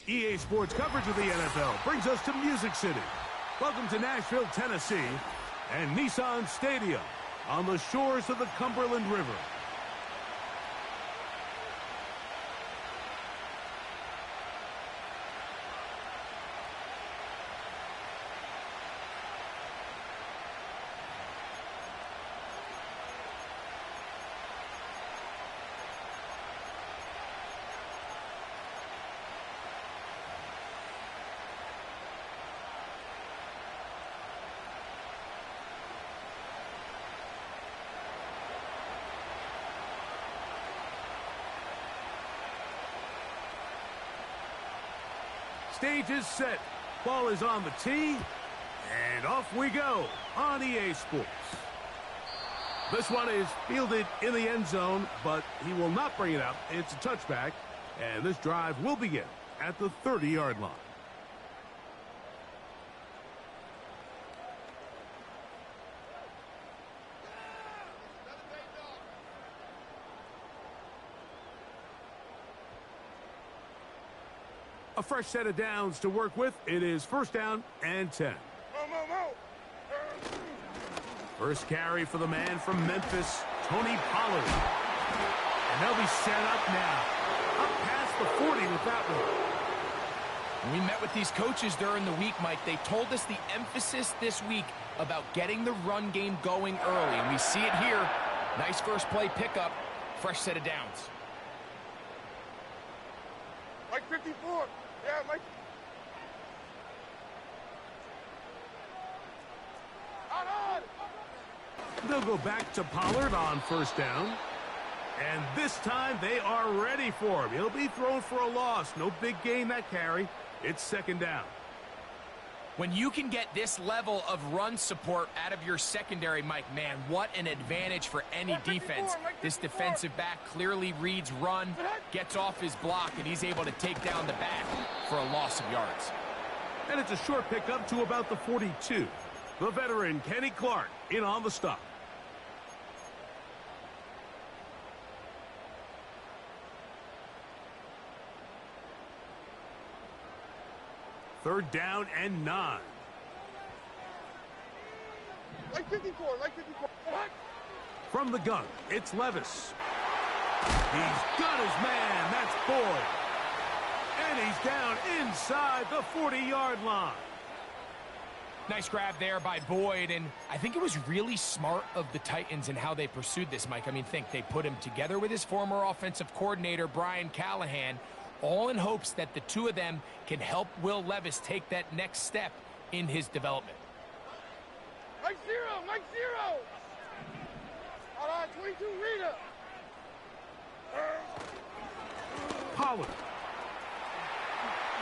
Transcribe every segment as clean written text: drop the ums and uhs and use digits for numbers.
EA Sports coverage of the NFL brings us to Music City. Welcome to Nashville, Tennessee, and Nissan Stadium on the shores of the Cumberland River. Stage is set. Ball is on the tee. And off we go on EA Sports. This one is fielded in the end zone, but he will not bring it out. It's a touchback. And this drive will begin at the 30-yard line. A fresh set of downs to work with. It is first down and 10. First carry for the man from Memphis, Tony Pollard. And they'll be set up now. Up past the 40 with that one. We met with these coaches during the week, Mike. They told us the emphasis this week about getting the run game going early. And we see it here. Nice first play pickup. Fresh set of downs. Mike 54. Yeah, Mike. They'll go back to Pollard on first down. And this time they are ready for him. He'll be thrown for a loss. No big gain that carry. It's second down. When you can get this level of run support out of your secondary, Mike, man, what an advantage for any defense. This defensive back clearly reads run, gets off his block, and he's able to take down the back for a loss of yards. And it's a short pickup to about the 42. The veteran, Kenny Clark, in on the stop. Third down and 9. Like 54, like 54. From the gun, it's Levis. He's got his man. That's Boyd. And he's down inside the 40-yard line. Nice grab there by Boyd, and I think it was really smart of the Titans in how they pursued this, Mike. I mean, think they put him together with his former offensive coordinator, Brian Callahan, all in hopes that the two of them can help Will Levis take that next step in his development. Mike 0, Mike 0. All right, 22, Rita. Pollard.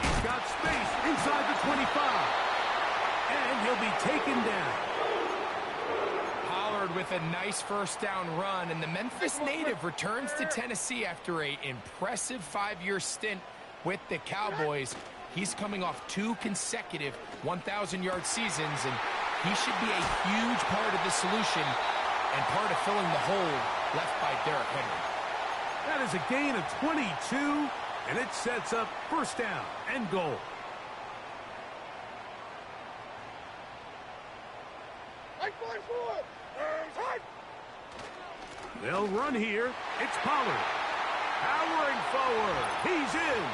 He's got space inside the 25. And he'll be taken down. Pollard with a nice first down run, and the Memphis native returns to Tennessee after an impressive 5-year stint with the Cowboys. He's coming off 2 consecutive 1,000-yard seasons, and he should be a huge part of the solution and part of filling the hole left by Derrick Henry. That is a gain of 22, and it sets up first down and goal. They'll run here. It's Pollard. Powering forward. He's in.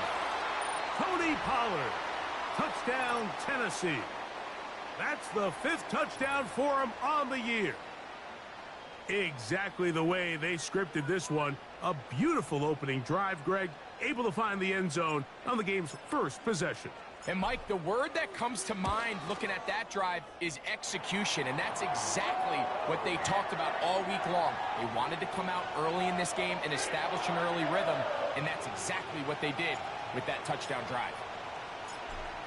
Tony Pollard. Touchdown, Tennessee. That's the 5th touchdown for him on the year. Exactly the way they scripted this one. A beautiful opening drive, Greg. Able to find the end zone on the game's first possession. And, Mike, the word that comes to mind looking at that drive is execution, and that's exactly what they talked about all week long. They wanted to come out early in this game and establish an early rhythm, and that's exactly what they did with that touchdown drive.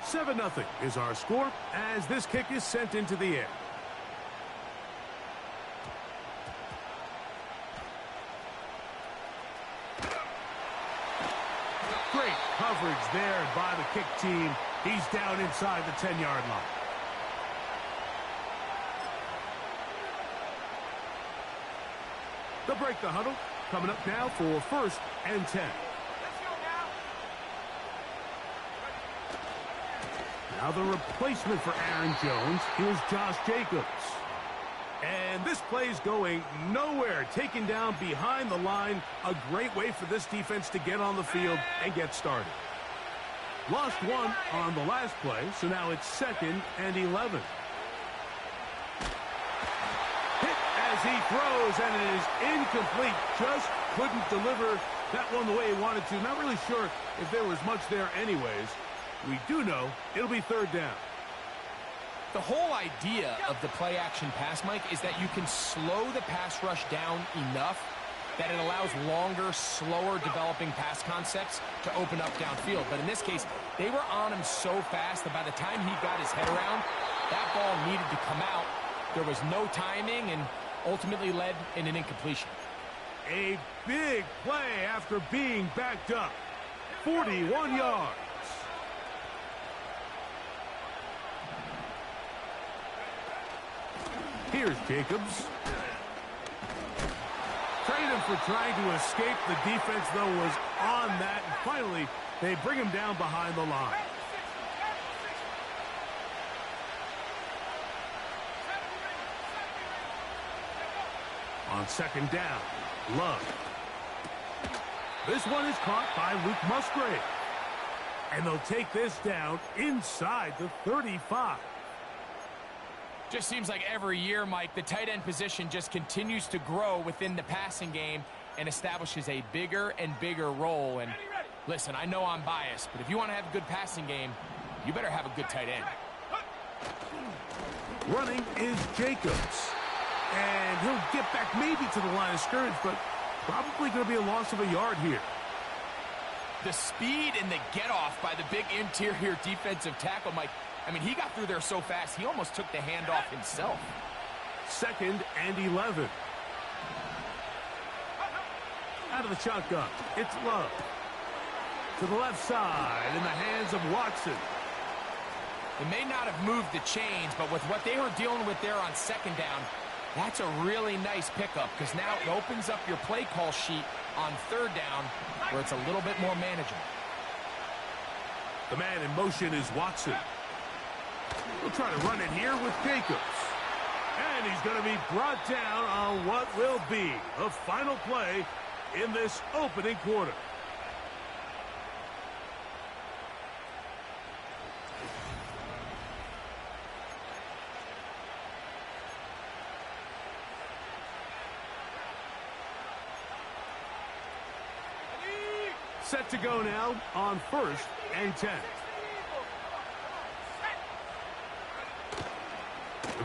7-0 is our score as this kick is sent into the air. Great coverage there by the kick team. He's down inside the 10-yard line. They'll break the huddle. Coming up now for first and 10. Now the replacement for Aaron Jones, here's Josh Jacobs. And this play's going nowhere, taken down behind the line. A great way for this defense to get on the field and get started. Lost one on the last play, so now it's 2nd and 11. Hit as he throws, and it is incomplete. Just couldn't deliver that one the way he wanted to. Not really sure if there was much there anyways. We do know it'll be 3rd down. The whole idea of the play-action pass, Mike, is that you can slow the pass rush down enough that it allows longer, slower developing pass concepts to open up downfield. But in this case, they were on him so fast that by the time he got his head around, that ball needed to come out. There was no timing and ultimately led in an incompletion. A big play after being backed up. 41 yards. Here's Jacobs. Trade him for trying to escape. The defense, though, was on that. And finally, they bring him down behind the line. On 2nd down, Love. This one is caught by Luke Musgrave. And they'll take this down inside the 35. Just seems like every year, Mike, the tight end position just continues to grow within the passing game and establishes a bigger and bigger role. And listen, I know I'm biased, but if you want to have a good passing game, you better have a good tight end. Running is Jacobs. And he'll get back maybe to the line of scrimmage, but probably going to be a loss of a yard here. The speed and the get-off by the big interior defensive tackle, Mike, I mean, he got through there so fast, he almost took the handoff himself. 2nd and 11. Out of the shotgun, it's Love. To the left side in the hands of Watson. They may not have moved the chains, but with what they were dealing with there on 2nd down, that's a really nice pickup because now it opens up your play call sheet on 3rd down where it's a little bit more manageable. The man in motion is Watson. We'll try to run it here with Jacobs. And he's going to be brought down on what will be the final play in this opening quarter. Set to go now on 1st and 10.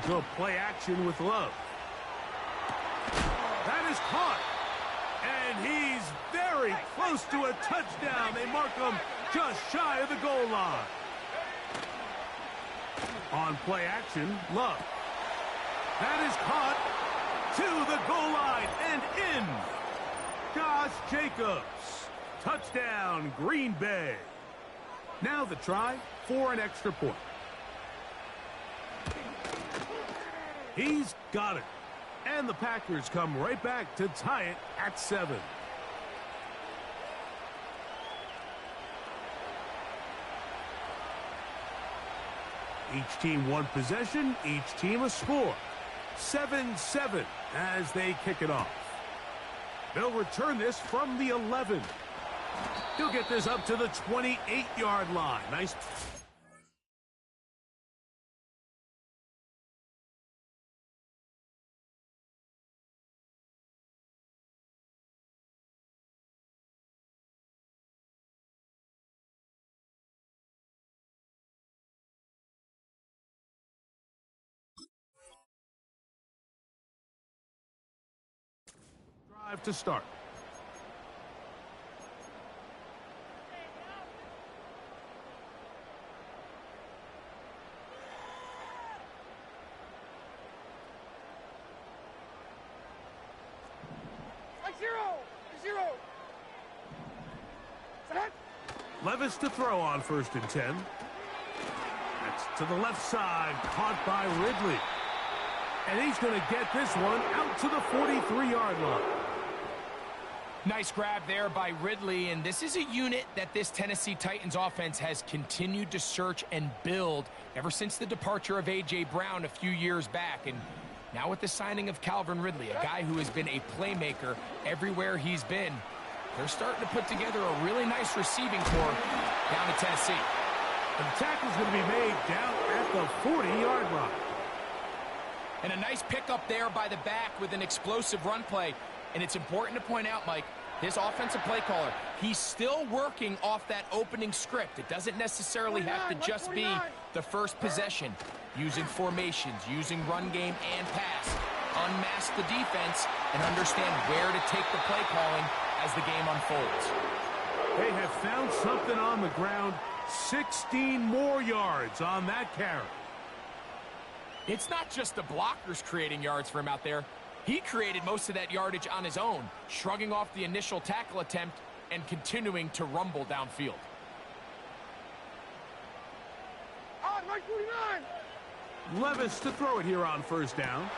We'll go play action with Love. That is caught. And he's very close to a touchdown. They mark him just shy of the goal line. On play action, Love. That is caught to the goal line and in. Josh Jacobs. Touchdown, Green Bay. Now the try for an extra point. He's got it. And the Packers come right back to tie it at 7. Each team one possession, each team a score. 7-7 as they kick it off. They'll return this from the 11. He'll get this up to the 28-yard line. Nice. Drive to start. Levis to throw on 1st and 10. That's to the left side, caught by Ridley. And he's going to get this one out to the 43-yard line. Nice grab there by Ridley, and this is a unit that this Tennessee Titans offense has continued to search and build ever since the departure of A.J. Brown a few years back. And now with the signing of Calvin Ridley, a guy who has been a playmaker everywhere he's been, they're starting to put together a really nice receiving corps down in Tennessee. The tackle's going to be made down at the 40-yard line. And a nice pickup there by the back with an explosive run play. And it's important to point out, Mike, this offensive play caller, he's still working off that opening script. It doesn't necessarily have to just be the first possession. Using formations, using run game and pass. Unmask the defense and understand where to take the play calling as the game unfolds. They have found something on the ground. 16 more yards on that carry. It's not just the blockers creating yards for him out there. He created most of that yardage on his own, shrugging off the initial tackle attempt and continuing to rumble downfield. Mike 49. Levis to throw it here on first down.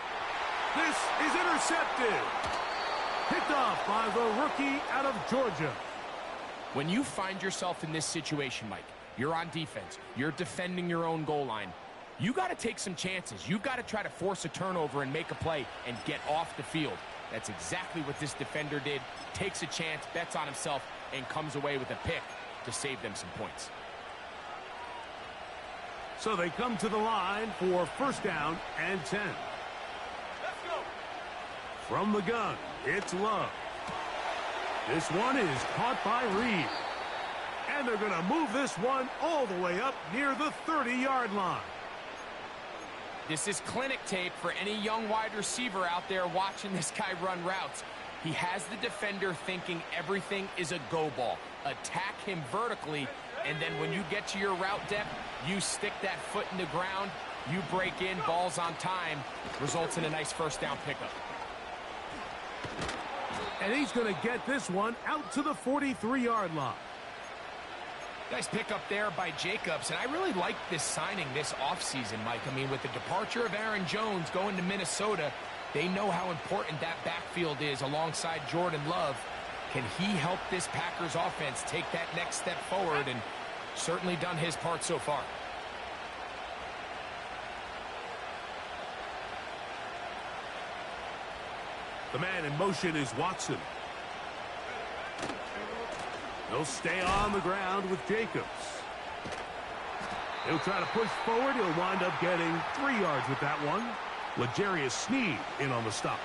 This is intercepted. Picked off by the rookie out of Georgia. When you find yourself in this situation, Mike, you're on defense, you're defending your own goal line, you got to take some chances. You've got to try to force a turnover and make a play and get off the field. That's exactly what this defender did. Takes a chance, bets on himself, and comes away with a pick to save them some points. So they come to the line for first down and 10. Let's go. From the gun, it's Love. This one is caught by Reed. And they're going to move this one all the way up near the 30-yard line. This is clinic tape for any young wide receiver out there watching this guy run routes. He has the defender thinking everything is a go ball. Attack him vertically, and then when you get to your route depth, you stick that foot in the ground, you break in, balls on time, results in a nice first down pickup. And he's going to get this one out to the 43-yard line. Nice pickup there by Jacobs, and I really like this signing this offseason, Mike. I mean, with the departure of Aaron Jones going to Minnesota, they know how important that backfield is alongside Jordan Love. Can he help this Packers offense take that next step forward? And certainly done his part so far. The man in motion is Watson. He'll stay on the ground with Jacobs. He'll try to push forward. He'll wind up getting 3 yards with that one. L'Jarius Sneed in on the stop.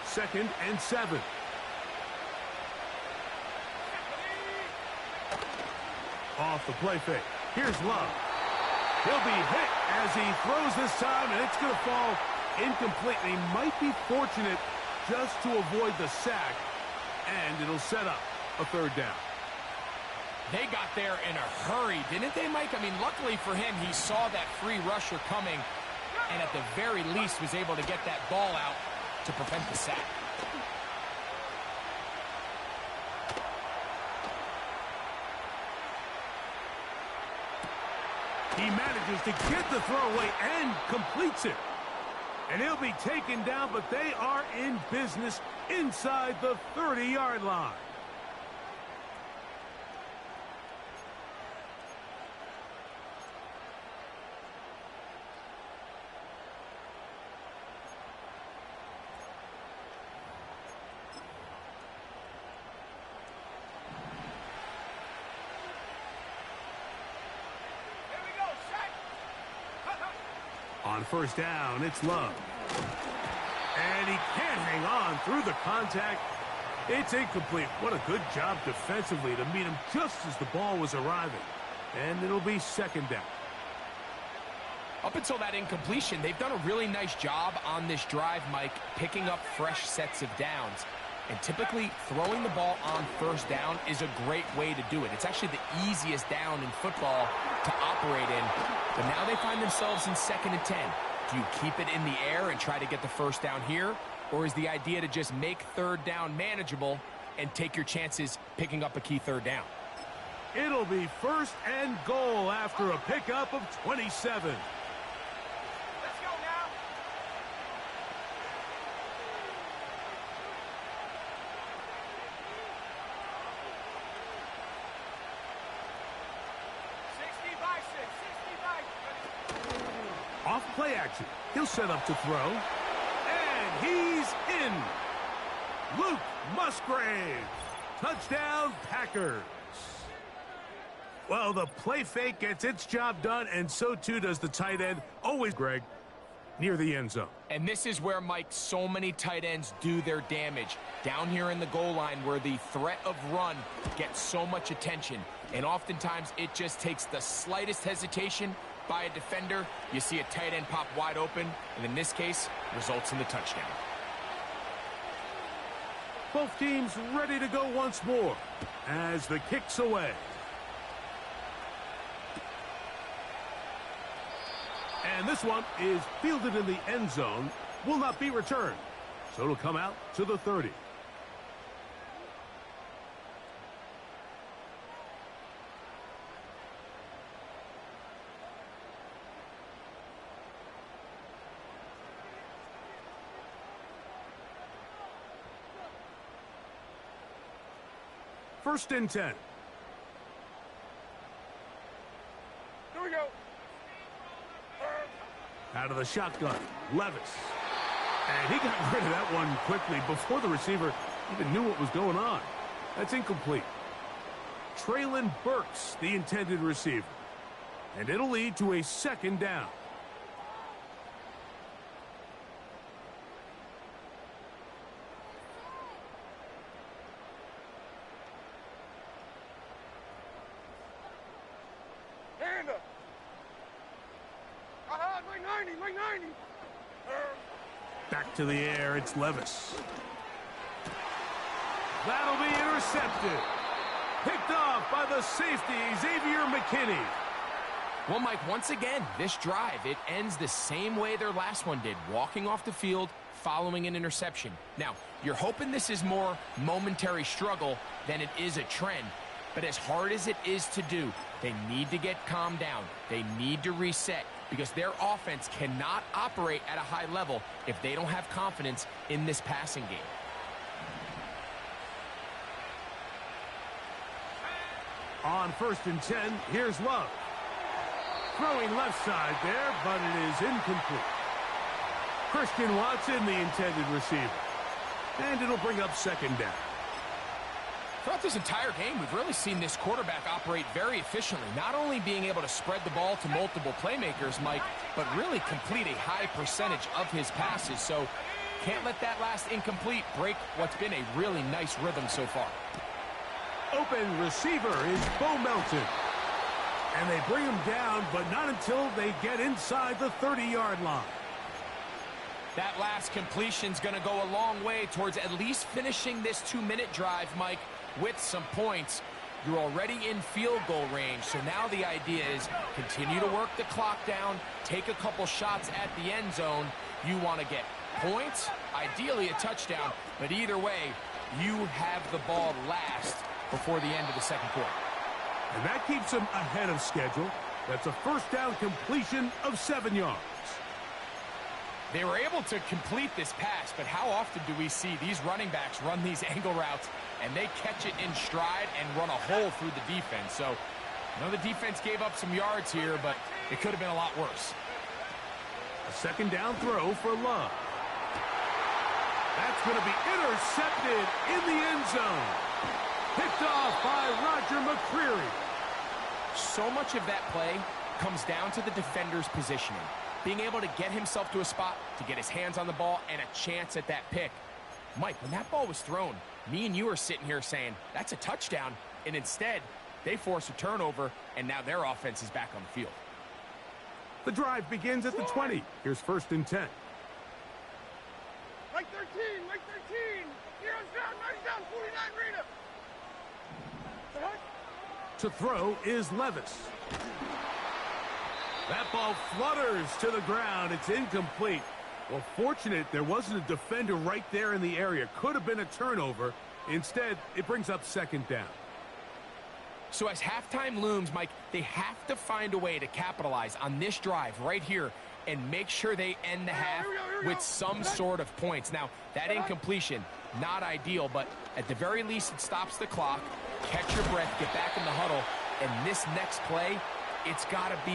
Second and 7. Off the play fake. Here's Love. He'll be hit as he throws this time, and it's going to fall incomplete. He might be fortunate just to avoid the sack, and it'll set up a third down. They got there in a hurry, didn't they, Mike? I mean, luckily for him, he saw that free rusher coming, and at the very least was able to get that ball out to prevent the sack. He manages to get the throwaway and completes it. And he'll be taken down, but they are in business inside the 30-yard line. On first down, it's Love. And he can't hang on through the contact. It's incomplete. What a good job defensively to meet him just as the ball was arriving. And it'll be second down. Up until that incompletion, they've done a really nice job on this drive, Mike, picking up fresh sets of downs. And typically, throwing the ball on first down is a great way to do it. It's actually the easiest down in football to operate in. But now they find themselves in 2nd and 10. Do you keep it in the air and try to get the first down here? Or is the idea to just make third down manageable and take your chances picking up a key third down? It'll be first and goal after a pickup of 27. play action. He'll set up to throw. And he's in. Luke Musgrave. Touchdown, Packers. Well, the play fake gets its job done, and so too does the tight end. Always, Greg, near the end zone. And this is where, Mike, so many tight ends do their damage. Down here in the goal line where the threat of run gets so much attention. And oftentimes it just takes the slightest hesitation by a defender. You see a tight end pop wide open, and in this case, results in the touchdown. Both teams ready to go once more as the kick's away. And this one is fielded in the end zone, will not be returned. So it'll come out to the 30. First and 10. Here we go. Out of the shotgun, Levis. And he got rid of that one quickly before the receiver even knew what was going on. That's incomplete. Traylon Burks, the intended receiver. And it'll lead to a second down. Hand up. Mike 90, Mike 90. Back to the air, it's Levis. That'll be intercepted. Picked off by the safety, Xavier McKinney. Well, Mike, once again, this drive, it ends the same way their last one did, walking off the field, following an interception. Now, you're hoping this is more momentary struggle than it is a trend, but as hard as it is to do, they need to get calmed down. They need to reset because their offense cannot operate at a high level if they don't have confidence in this passing game. On first and 10, here's Love. Throwing left side there, but it is incomplete. Christian Watson, the intended receiver. And it'll bring up second down. Throughout this entire game, we've really seen this quarterback operate very efficiently, not only being able to spread the ball to multiple playmakers, Mike, but really complete a high percentage of his passes. So can't let that last incomplete break what's been a really nice rhythm so far. Open receiver is Bo Melton. And they bring him down, but not until they get inside the 30-yard line. That last completion's going to go a long way towards at least finishing this 2-minute drive, Mike, with some points. You're already in field goal range, so now the idea is continue to work the clock down, take a couple shots at the end zone. You want to get points, ideally a touchdown, but either way, you have the ball last before the end of the second quarter. And that keeps them ahead of schedule. That's a first down completion of 7 yards. They were able to complete this pass, but how often do we see these running backs run these angle routes and they catch it in stride and run a hole through the defense? So, I know the defense gave up some yards here, but it could have been a lot worse. A second down throw for Love. That's going to be intercepted in the end zone. Picked off by Roger McCreary. So much of that play comes down to the defender's positioning. Being able to get himself to a spot, to get his hands on the ball, and a chance at that pick. Mike, when that ball was thrown, me and you are sitting here saying, that's a touchdown, and instead, they force a turnover, and now their offense is back on the field. The drive begins at the 20. Here's first and 10. Mike 13, Mike 13. Heroes down, nice down, 49 Rita. To throw is Levis. That ball flutters to the ground. It's incomplete. Well, fortunate there wasn't a defender right there in the area. Could have been a turnover. Instead, it brings up second down. So as halftime looms, Mike, they have to find a way to capitalize on this drive right here and make sure they end the half with some sort of points. Now, that incompletion, not ideal, but at the very least, it stops the clock. Catch your breath, get back in the huddle, and this next play, it's got to be